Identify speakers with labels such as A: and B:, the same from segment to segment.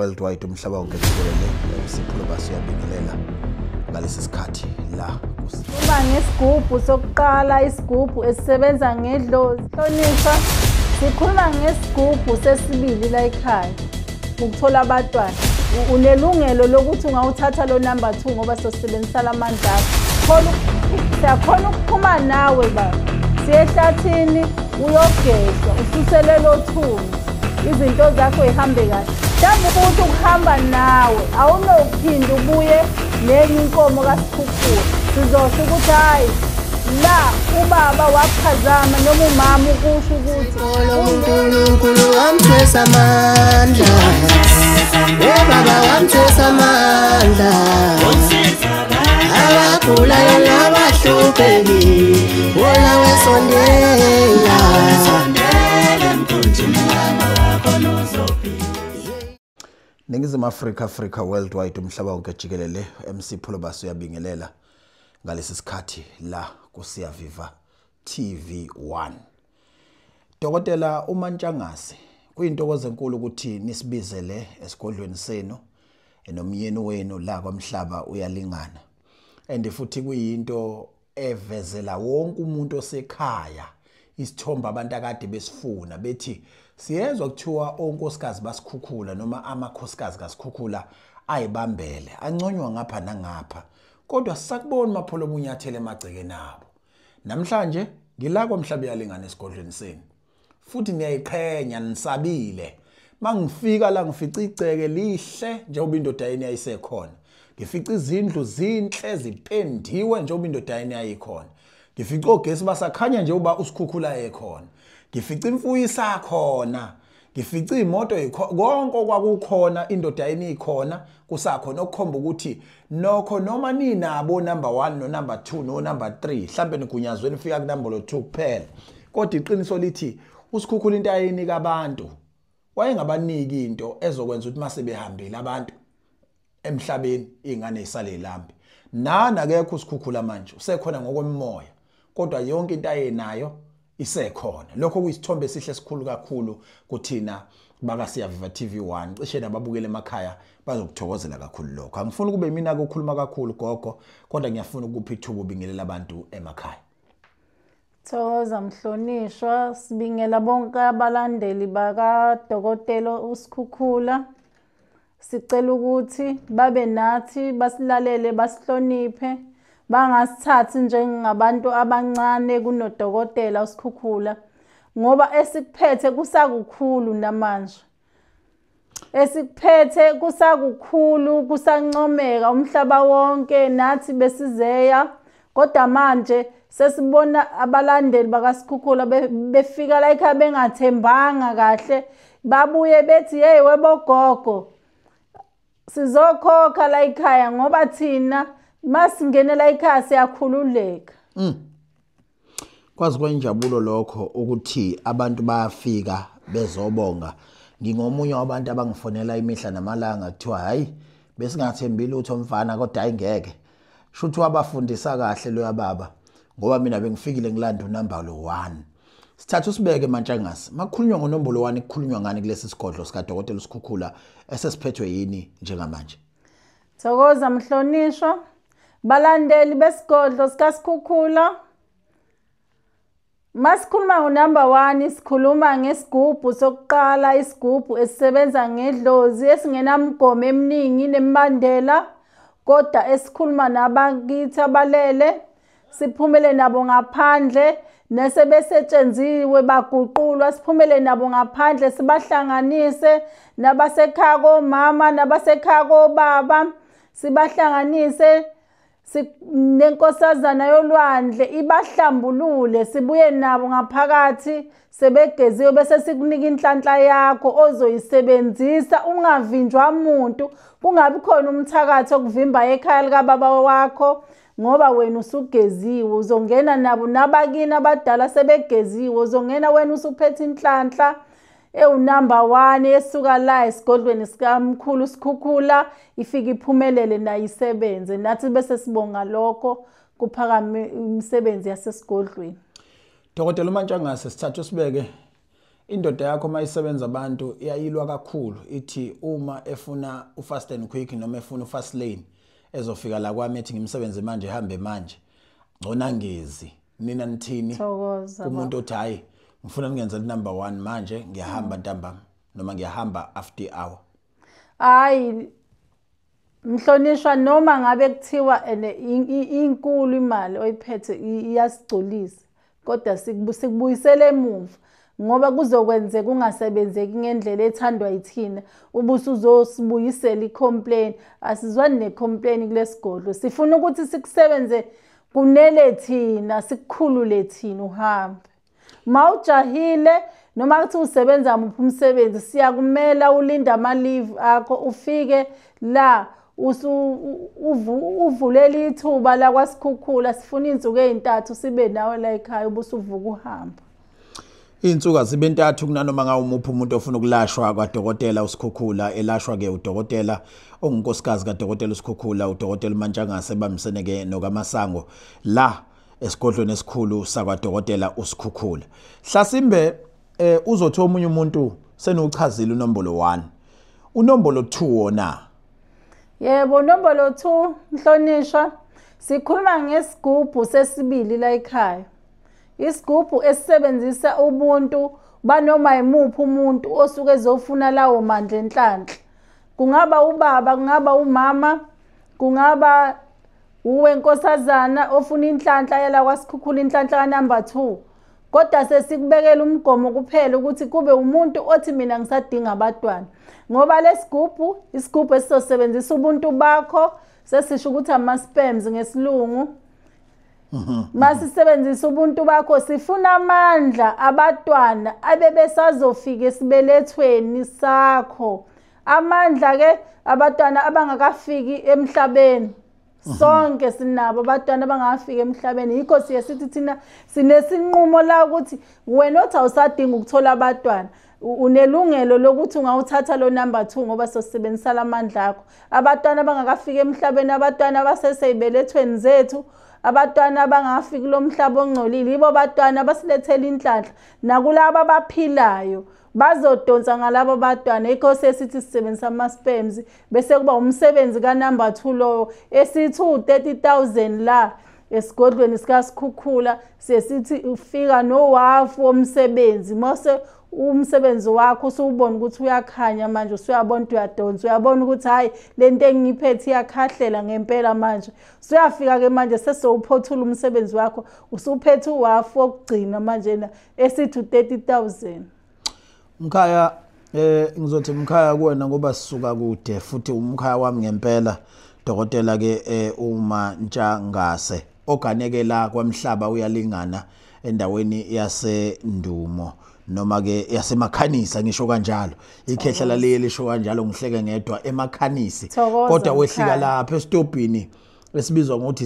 A: Worldwide umhlaba wonke jikelele siphulo basiyabingelela ngalesi sikhathi la
B: uma ngesigubhu sokuqala isigubhu esisebenza ngedlozi hlonishwa sikhuluma ngesigubhu sesibili la ekhaya ukuthola abantwana unelungelo lokuthi ungawuthatha lo number 2 ngoba sosebenzisa lamandla akho siyakhona ukuphuma nawe baba siyehlathini uyogezwa ususelelo thunzi izinto zakho ihambe kahle mhlawumbe ukuthi ukuhamba nawe awunophinda ubuye nenye inkomo kaSikhukhula sizosho ukuthi hayi la ubaba waphazama noma umama ukusho ukuthi
C: uNkulunkulu wamthesa amandla baba wamthesa amandla abagulayo nabahlupheki wona wesondela
A: Ningizimu Africa worldwide umhlaba wonke jikelele MC Phulo basiyabingelela ngalesi sikhathi la kusiya Viva TV1 Dokotela uMantshangase kuyintokozo enkulu ukuthi nisibizele esigodlweni senu enomyeni wenu la kwaMhlaba uyalingana and futhi kuyinto evezela wonke umuntu osekhaya isithomba abantu akade besifuna bethi siyezwa kuthiwa onkosikazi baSikhukhula noma amakhosikazi kaSikhukhula ayibambele anconywa ngapha nangapha kodwa sisakubona mapholo obunyathele emagceke nabo namhlanje ngila kwaMhlaba yalingana esigodlweni senu futhi niyayiqhenya nisabile mangifika la ngifica igceke lihle njengoba indoda yini yayisekhona ngifica izindlu zinhle zipendiwe njengoba indoda yini yayikhona ngifica ogesi basakhanya njengoba uSikhukhula ekhona ngifica imfuyo isakhona ngifica imoto konke okwakukhona indoda yini ikhona kusakhona okukhomba ukuthi nokho noma ninabo number 1 no number 2 no number 3 mhlambe nigunyazweni ufika ku number 2 kuphela kodwa iqiniso lithi uSikhukhula into ayinika abantu wayengabaniki into ezokwenza ukuthi mase behambile abantu emhlabeni ingane isale lambi nana akekho uSikhukhula manje usekhona ngokwemoya kodwa yonke into ayenayo isekhona lokho kuyisithombe esihle esikhulu kakhulu kuthina bakasiya Viva TV1 cishe nababukele emakhaya bazokuthokozela kakhulu lokho angifuni kube mina ukukhuluma kakhulu gogo kodwa ngiyafuna ukupha ithuba ubingelela abantu emakhaya
B: Thokoza mhlonishwa sibingela bonke abalandeli baka Dokotela uSikhukhula sicela ukuthi babe nathi basilalele basihloniphe bangasithathi njengabantu abancane kunodokotela uSikhukhula ngoba esikuphethe kusakukhulu namanje esikuphethe kusakukhulu kusancomeka umhlaba wonke nathi besizeya kodwa manje sesibona abalandeli bakaSikhukhula befika la ekhaya bengathembanga kahle babuye bethi hey webogogo sizokhokha la ekhaya ngoba thina masingenela ekhaya siyakhululeka
A: kwazi kwenjabulo lokho ukuthi abantu bayafika bezobonga ngingomunye wabantu abangifonela imihla namalanga kuthiwa hayi besingathembile utho mfana kodwa ayingeke shuthi wabafundisa kahle lo yababa ngoba mina bengifikile ngilanda number 1 sithatha usibeke Mantshangase makukhulunywa ngonombolo 1 kukhulunywa ngani kulesi sigodlo sika Dokotela uSikhukhula esesiphethwe yini njengamanje
B: Thokoza mhlonishwa balandeli besigodlo sika Sikhukhula masikhuluma ngo-number 1 sikhuluma ngesigubhu sokuqala isigubhu esisebenza ngedlozi esingenamgomo eminingi nemibandela kodwa esikhuluma nabakithi abalele siphumele nabo ngaphandle nesebesetshenziwe baguqulwa siphumele nabo ngaphandle sibahlanganise nabasekhaya komama nabasekhaya kobaba sibahlanganise nenkosazana yolwandle ibahlambulule sibuye nabo ngaphakathi sebegeziwe bese sikunika inhlanhla yakho ozoyisebenzisa ungavinjwa umuntu kungabi khona umthakathi okuvimba ekhaya lika baba wakho ngoba wena usugeziwe uzongena nabo nabakini abadala sebegeziwe uzongena wena usuphethe inhlanhla number 1 esuka la esigodlweni sikamkhulu uSikhukhula ifika iphumelele nayo isebenze nathi bese sibonga lokho kuphakame imisebenzi yasesigodlweni
A: Dokotela uMantshangase sithatha usibeke indoda yakho mayisebenza abantu iyayilwa kakhulu ithi uma efuna ufast and quick noma efuna ufast lane ezofika la kwami ethi ngimsebenze manje ehambe manje ngcona ngezi nina nithini umuntu othi hayi ngifuna ngenze number 1 manje ngiyahamba ntambama noma ngiyahamba after hour
B: hayi mhlonishwa noma ngabe kuthiwa inkulu imali oyiphethe iyasigcolisa kodwa sikubuyisele emuva ngoba kuzokwenzeka ungasebenzeki ngendlela ethandwa yithina ubuso uzosibuyisela icomplain asizwani necomplain kulesigodlo sifuna ukuthi sikusebenze kunele thina sikukhulule thina uhambe mawujahile noma kuthi usebenza muphi umsebenzi siyakumela ulinda ama leave akho ufike la uvulela ithuba la kwasikhukhula sifuna insuku ezintathu sibe nawe la ekhaya ubusuvuka uhamba
A: insuku azibe ntathu kunanoma ngawo umuphi umuntu ofuna ukulashwa kwaDokotela uSikhukhula elashwa ke uDokotela ongunkosikazi kaDokotela uSikhukhula uDokotela uMantshangase bambisene ke nokaMasango la esigodlweni esikhulu sakwaDokotela uSikhukhula Hlasimbe uzothi omunye umuntu senuchazile unombolo 1 unombolo 2 wona
B: yebo unombolo 2 mhlonishwa sikhuluma ngesigubhu sesibili la ekhaya isigubhu esisebenzisa ubuntu banoma imuphi umuntu osuke ezofuna lawo mandla enhlanhla kungaba ubaba kungaba umama kungaba uwe nkosazana ofuna inhlanhla yala kwasikhukhula inhlanhla number 2 kodwa sesikubekela umgomo kuphela ukuthi kube umuntu othi mina ngisadinga abantwana ngoba lesigubhu isigubhu esizosebenzisa ubuntu bakho sesisho ukuthi ama sperms ngesilungu masisebenzisa ubuntu bakho sifuna amandla abantwana abebesazofika esibelethweni sakho amandla ke abantwana abangakafiki emhlabeni sonke sinabo abantwana abangafika emhlabeni yikho siyesithi thina sinesinqumo la ukuthi wena othi awusadinga ukuthola abantwana unelungelo lokuthi ungawuthatha lo number 2 ngoba sosebenzisa lamandla akho abantwana abangakafika emhlabeni abantwana abaseseyibelethweni zethu abantwana abangafiki lo mhlaba ongcolile yibo abantwana abasilethela inhlanhla nakulabo abaphilayo bazodonsa ngalabo abantwana yikho sesithi sisebenzisa ama sperms bese kuba umsebenzi ka number 2 lo esithi 30,000 la esigodlweni sikaSikhukhula sesithi ufika nowafu womsebenzi mase umsebenzi wakho usubona ukuthi uyakhanya manje usuyabona ukuthi uyadonsa uyabona ukuthi hayi lento engiphethe iyakhahlela ngempela manje usuyafika ke manje sesowuphothula umsebenzi wakho usuphethe uwafu wokugcina manje esithi 30,000
A: Mkhaya ngizothi Mkhaya kuwena ngoba sisuka kude futhi umkhaya wami ngempela Dokotela ke uMantshangase oganekela kwamhlaba uyalingana endaweni yaseNdumo noma ke yaseMakhanisa ngisho kanjalo ikhehla lale lisho kanjalo ngihleke ngedwa eMakhanisi kodwa wehlika lapha esitobhini esibizwa ngokuthi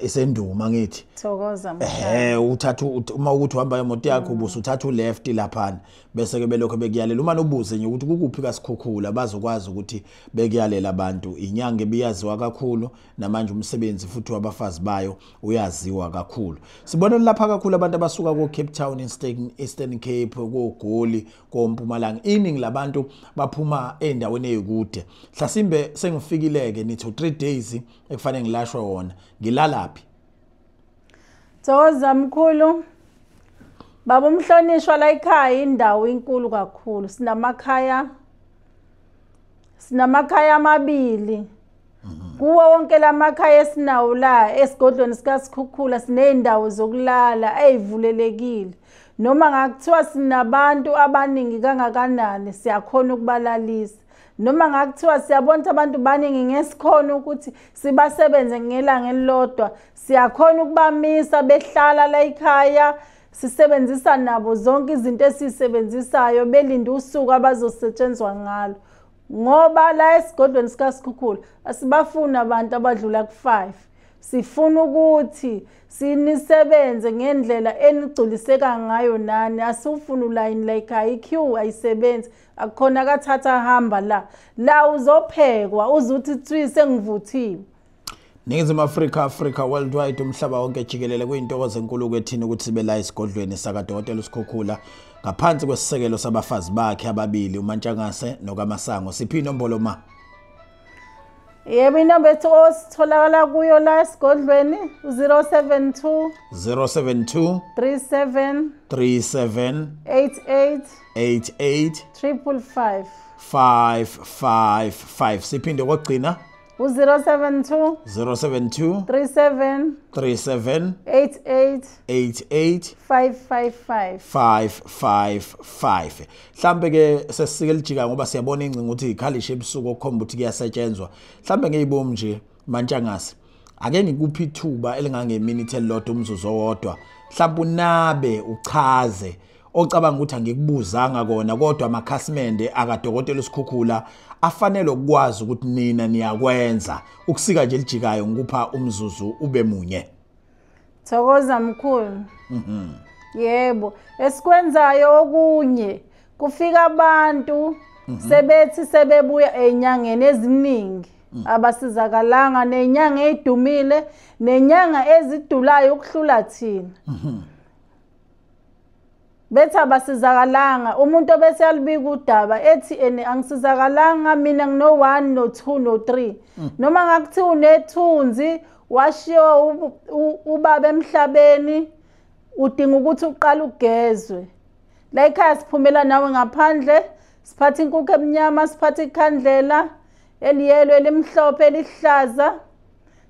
A: isenduma ngithi
B: thokoza mkhaya
A: uthatha uma ukuthi uhamba emoto yakho ubusuthatha uleft lapha bese ke belokho bekuyalela uma nobuze nje ukuthi kukuphi kaSikhukhula bazokwazi ukuthi bekuyalela abantu inyanga ebiyaziwa kakhulu namanje umsebenzi futhi wabafazi bayo uyaziwa kakhulu sibona lapha kakhulu abantu abasuka ko Cape Town Eastern Cape koGoli koMpumalanga iningi labantu baphuma endaweni ezikude Hlasimbe sengifikileke nithi 3 days ekufanele ngilashwe wona ngilalaphi
B: Thokoza mkhulu Baba umhlonishwa la ekhaya indawo inkulu kakhulu sinamakhaya amabili kuwo wonke lamakhaya esinawo la esigodlweni sikaSikhukhula sineyindawo zokulala ezivulelekile noma ngakuthiwa sinabantu abaningi kangakanani siyakhona ukubalalisa noma ngakuthiwa siyabona abantu baningi ngesikhona ukuthi sibasebenze ngelanga elilodwa siyakhona ukubamisa behlala la ekhaya sisebenzisa nabo zonke izinto esisebenzisayo belinda usuku abazosetshenzwa ngalo ngoba la esigodlweni sikaSikhukhula asibafuna abantu abadlula ku5 sifuna ukuthi sinisebenze ngendlela enigculiseka ngayo nani asifuna uline la ekhaya iqueue ayisebenzi akukhona kathatha hamba la uzophekwa uzuthi tswise ngivuthiwe
A: Ningizimu Africa worldwide umhlaba wonke jikelele kuyintokozo enkulu kwethina ukuthi sibe la esigodlweni saka Dokotela uSikhukhula ngaphansi kwesisekelo sabafazi bakhe ababili uMantshangase nokaMasango. Siphi inombolo ma?
B: Yebo, inombolo yethu ositholakala kuyo la esigodlweni 072
A: 072
B: 37
A: 37
B: 88
A: 88
B: 555
A: 555. Siphinde kokugcina
B: 072
A: 072
B: 37
A: 37
B: 88
A: 88
B: 555.
A: 555. Mhlambe ke sesike lijika ngoba siyabona ingcinga ukuthi ikhalishe ebusuku okhomba ukuthi kuyasetshenzwa. Mhlambe ngeyibomu nje Mantshangase. Ake ngikuphi ithuba elingangeminute elilodwa umzuzu owodwa. Mhlambe unabe uchaze ocabanga ukuthi angikubuzanga kona kodwa amakhasimende akadokotela uSikhukhula afanele ukwazi ukuthi nina niyakwenza ukusika nje lijikayo ngikupha umzuzu ube munye.
B: Thokoza mkhulu. Yebo, esikwenzayo okunye kufika abantu sebethi sebebuya enyangeni eziningi abasizakalanga nenyanga edumile nenyanga ezidulayo ukuhlula thina. Bethi abasizakalanga umuntu obese yalibika udaba ethi ene angisizakalanga mina ngino 1 no 2 no 3 noma ngakuthi unethunzi washiyo ubaba emhlabeni udinga ukuthi uqala ugezwe la ekhaya siphumela nawe ngaphandle siphatha inkukhu emnyama siphatha ikhandlela eliyelo elimhlophe elihlaza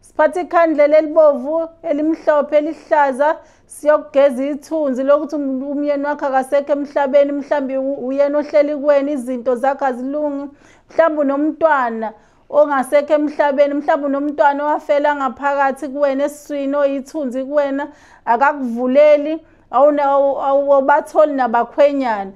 B: siphatha ikhandlela elibovu elimhlophe elihlaza siyogeza ithunzi lokuthi umyeni wakhe akasekho emhlabeni mhlambi uyena ohleli kuwena izinto zakhe azilungi mhlambi nomntwana ongasekho emhlabeni mhlambi nomntwana owafela ngaphakathi kuwena esiswini oyithunzi kuwena akakuvuleli awubatholi nabakhwenyana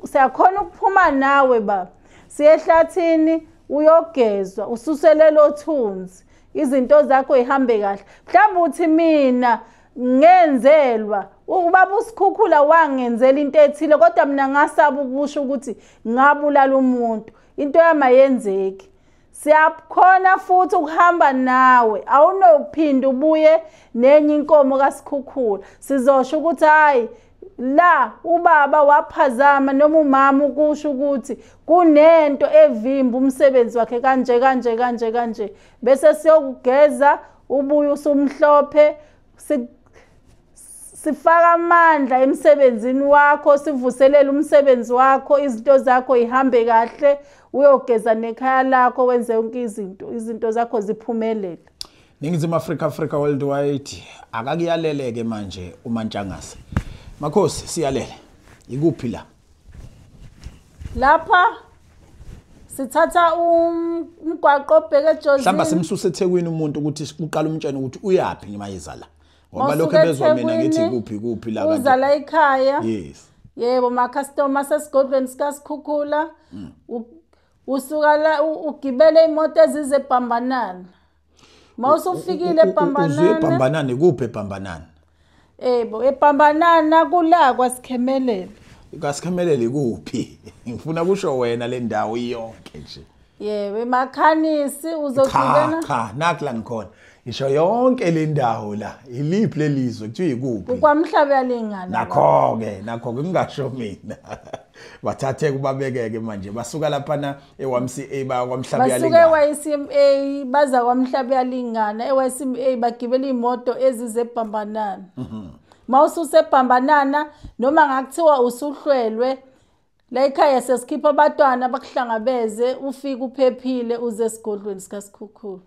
B: siyakhona ukuphuma nawe baba siye ehlathini uyogezwa ususelelo thunzi izinto zakho ihambe kahle mhlawumbe uthi mina ngenzelwa ubaba uSikhukhula wangenzela into ethile kodwa mina ngasaba ukusho ukuthi ngabulala umuntu into yamayenzeki siyakhona futhi ukuhamba nawe awunophinda ubuye nenye inkomo kaSikhukhula sizosho ukuthi hayi la ubaba waphazama noma umama ukusho ukuthi kunento evimba umsebenzi wakhe kanje bese siyokugeza ubuye usumhlophe sifaka amandla emsebenzini wakho sivuselele umsebenzi wakho izinto zakho ihambe kahle uyogeza nekhaya lakho wenze yonke izinto zakho ziphumelele.
A: Ningizimu Africa worldwide akakuyaleleke manje uMantshangase. Makhosi siyalele ikuphi la
B: lapha sithatha umgwaqo obheke eJozini
A: mhlamba simsuse eThekwini umuntu ukuthi uqala umtshene ukuthi uyapi ngimayizala ngoba lokho ebezwa mina ngithi kuphi la kanti
B: uzala ekhaya.
A: Yes
B: yebo ma customer sesigodlweni sikaSikhukhula usuka la ugibele imoto ezize eBhambanana mawusufikile eBhambanana
A: eBhambanana kuphi eBhambanana
B: Ebo eBhambanana kula kwaSikhemelele.
A: KwaSikhemelele kuphi? Ngifuna kusho wena le ndawo iyonke nje.
B: Yebo eMakhanisi uzogcibena.
A: Cha nakla ngikhona. Ngisho yonke le ndawo la iliphi lelizwe kuthiwa ikuphi?
B: KwaMhlaba yalingana.
A: Nakho ke ngingasho mina. Bathathe kubabekeke manje basuka lapha eYCMA baya kwaMhlaba yalingana.
B: Basuka eYCMA baza kwaMhlaba yalingana eYCMA bagibela imoto ezize eBhambanana. Mawususe eBhambanana noma ngakuthiwa usuhlwelwe la ekhaya sesikhipha abantwana bakuhlangabeze ufike uphephile uze esigodlweni sikaSikhukhula.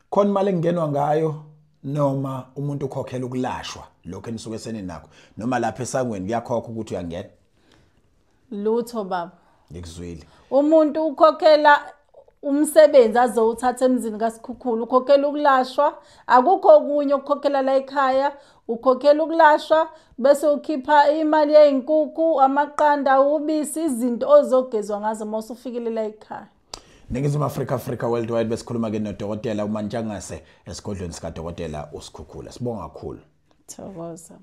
A: Khona imali engenwa ngayo noma umuntu ukhokhela ukulashwa lokho enisuke seninakho noma lapha esangweni kuyakhokha ukuthi uyangena
B: lutho baba
A: ngikuzwile
B: umuntu ukhokhela umsebenzi azowuthatha emzini kaSikhukhula ukhokhela ukulashwa akukho okunye ukukhokhela la ekhaya ukhokhela ukulashwa bese ukhipha imali yezinkukhu amaqanda ubisi izinto ozogezwa ngazo mawusufikile la ekhaya.
A: Ningizimu Africa worldwide besikhuluma ke noDokotela uMantshangase esigodlweni sikaDokotela uSikhukhula. Sibonga kakhulu.
B: Thokoza.